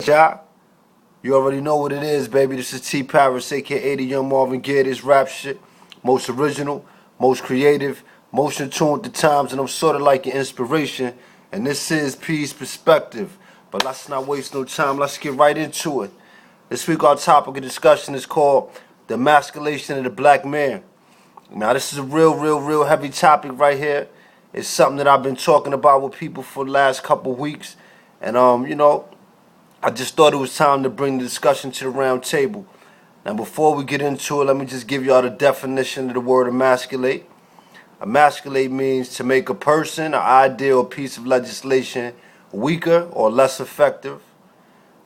Ja, you already know what it is, baby. This is T Paris, aka the Young Marvin Gaye. This rap shit, most original, most creative, most in tune with the times, and I'm sort of like an inspiration. And this is P's Perspective. But let's not waste no time. Let's get right into it. This week our topic of discussion is called the emasculation of the black man. Now this is a real heavy topic right here. It's something that I've been talking about with people for the last couple weeks, and I just thought it was time to bring the discussion to the round table. Now, before we get into it, let me just give y'all the definition of the word emasculate. Emasculate means to make a person, an idea, or piece of legislation weaker or less effective,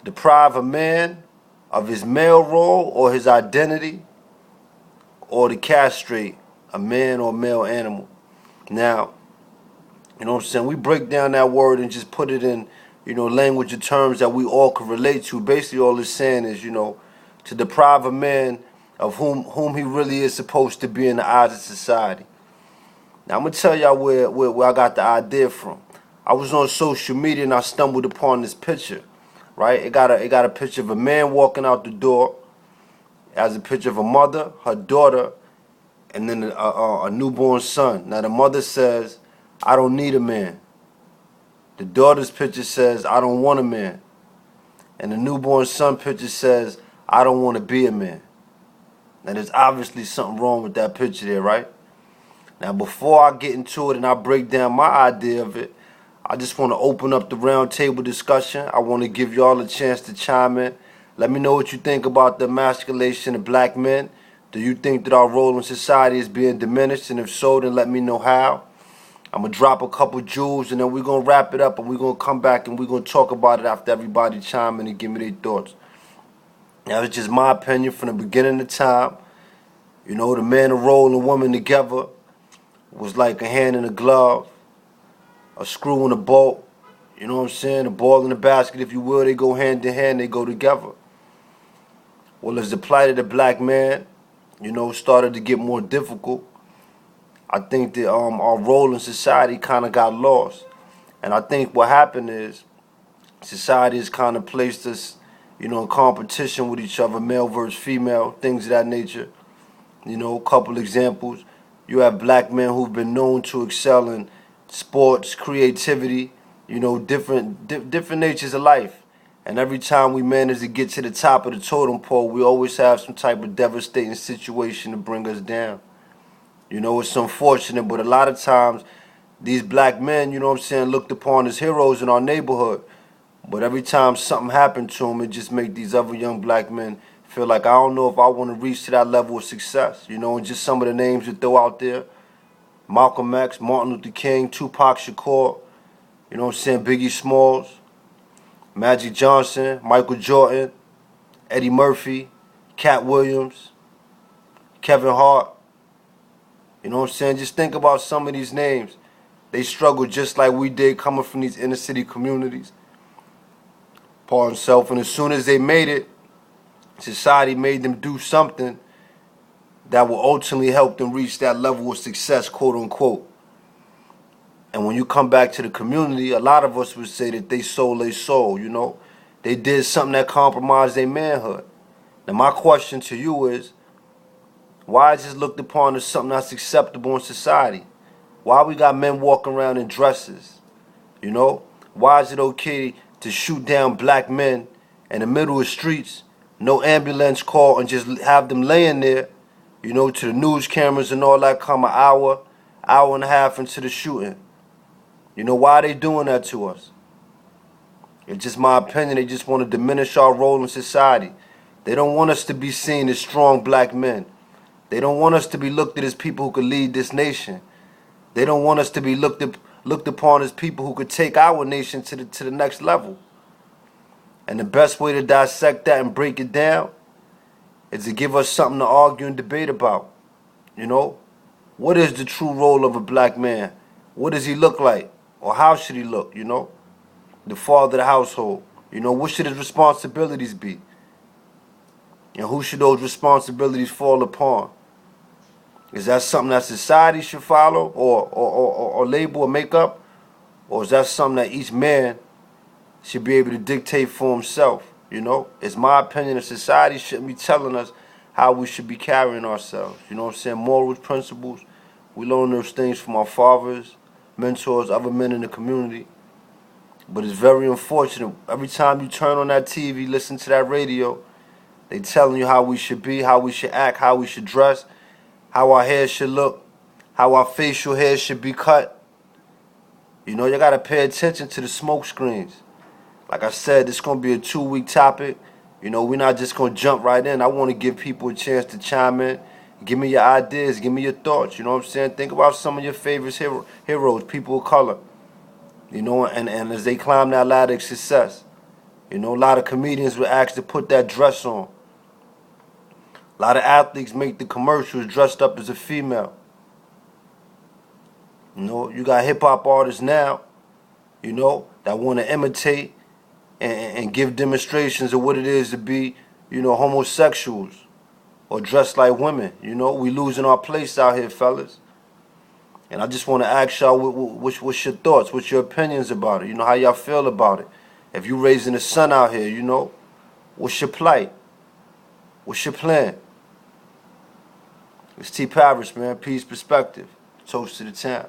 deprive a man of his male role or his identity, or to castrate a man or male animal. Now, you know what I'm saying? We break down that word and just put it in, language and terms that we all can relate to. Basically, all it's saying is, to deprive a man of whom he really is supposed to be in the eyes of society. Now, I'm gonna tell y'all where I got the idea from. I was on social media and I stumbled upon this picture. Right? It got a picture of a man walking out the door. It has a picture of a mother, her daughter, and then a newborn son. Now, the mother says, "I don't need a man." The daughter's picture says, "I don't want a man." And the newborn son picture says, "I don't want to be a man." Now, there's obviously something wrong with that picture there, right? Now, before I get into it and I break down my idea of it, I just want to open up the round table discussion. I want to give y'all a chance to chime in. Let me know what you think about the emasculation of black men. Do you think that our role in society is being diminished? And if so, then let me know how. I'm going to drop a couple jewels and then we're going to wrap it up and we're going to come back and we're going to talk about it after everybody chime in and give me their thoughts. Now, it's just my opinion from the beginning of time. The man and role and woman together was like a hand in a glove, a screw in a bolt. You know what I'm saying? A ball in a basket, if you will. They go hand in hand. They go together. Well, as the plight of the black man, started to get more difficult, I think that our role in society kind of got lost. And I think what happened is society has kind of placed us, in competition with each other, male versus female, things of that nature. A couple examples. You have black men who've been known to excel in sports, creativity, different natures of life. And every time we manage to get to the top of the totem pole, we always have some type of devastating situation to bring us down. It's unfortunate, but a lot of times these black men, looked upon as heroes in our neighborhood. But every time something happened to them, it just make these other young black men feel like, I don't know if I want to reach to that level of success. And just some of the names you throw out there: Malcolm X, Martin Luther King, Tupac Shakur, Biggie Smalls, Magic Johnson, Michael Jordan, Eddie Murphy, Cat Williams, Kevin Hart. Just think about some of these names. They struggled just like we did, coming from these inner city communities. Pardon self. And as soon as they made it, society made them do something that will ultimately help them reach that level of success, quote unquote. And when you come back to the community, a lot of us would say that they sold their soul, They did something that compromised their manhood. Now, my question to you is, why is this looked upon as something that's acceptable in society? Why we got men walking around in dresses? Why is it okay to shoot down black men in the middle of streets, no ambulance call, and just have them laying there, to the news cameras and all that come an hour and a half into the shooting? Why are they doing that to us? It's just my opinion. They just want to diminish our role in society. They don't want us to be seen as strong black men. They don't want us to be looked at as people who could lead this nation. They don't want us to be looked upon as people who could take our nation to the next level. And the best way to dissect that and break it down is to give us something to argue and debate about. What is the true role of a black man? What does he look like? Or how should he look, The father of the household. What should his responsibilities be? And who should those responsibilities fall upon? Is that something that society should follow or label or make up? Or is that something that each man should be able to dictate for himself. You know, it's my opinion that society shouldn't be telling us how we should be carrying ourselves. You know what I'm saying? Morals, principles. We learn those things from our fathers, mentors, other men in the community. But it's very unfortunate. Every time you turn on that TV, listen to that radio, they telling you how we should be, how we should act, how we should dress, how our hair should look, how our facial hair should be cut. You know, you gotta pay attention to the smoke screens. Like I said, this is gonna be a 2-week topic. You know, we're not just gonna jump right in. I wanna give people a chance to chime in. Give me your ideas, give me your thoughts. You know what I'm saying? Think about some of your favorite heroes, people of color. You know, and as they climb that ladder of success. You know, a lot of comedians were asked to put that dress on. A lot of athletes make the commercials dressed up as a female. You know, you got hip-hop artists now, you know, that want to imitate and give demonstrations of what it is to be, you know, homosexuals or dress like women. You know, we losing our place out here, fellas. And I just want to ask y'all, what's your thoughts? What's your opinions about it? You know, how y'all feel about it? If you raising a son out here, you know, what's your plight? What's your plan? It's T. Paris, man. Peace, perspective. Toast to the town.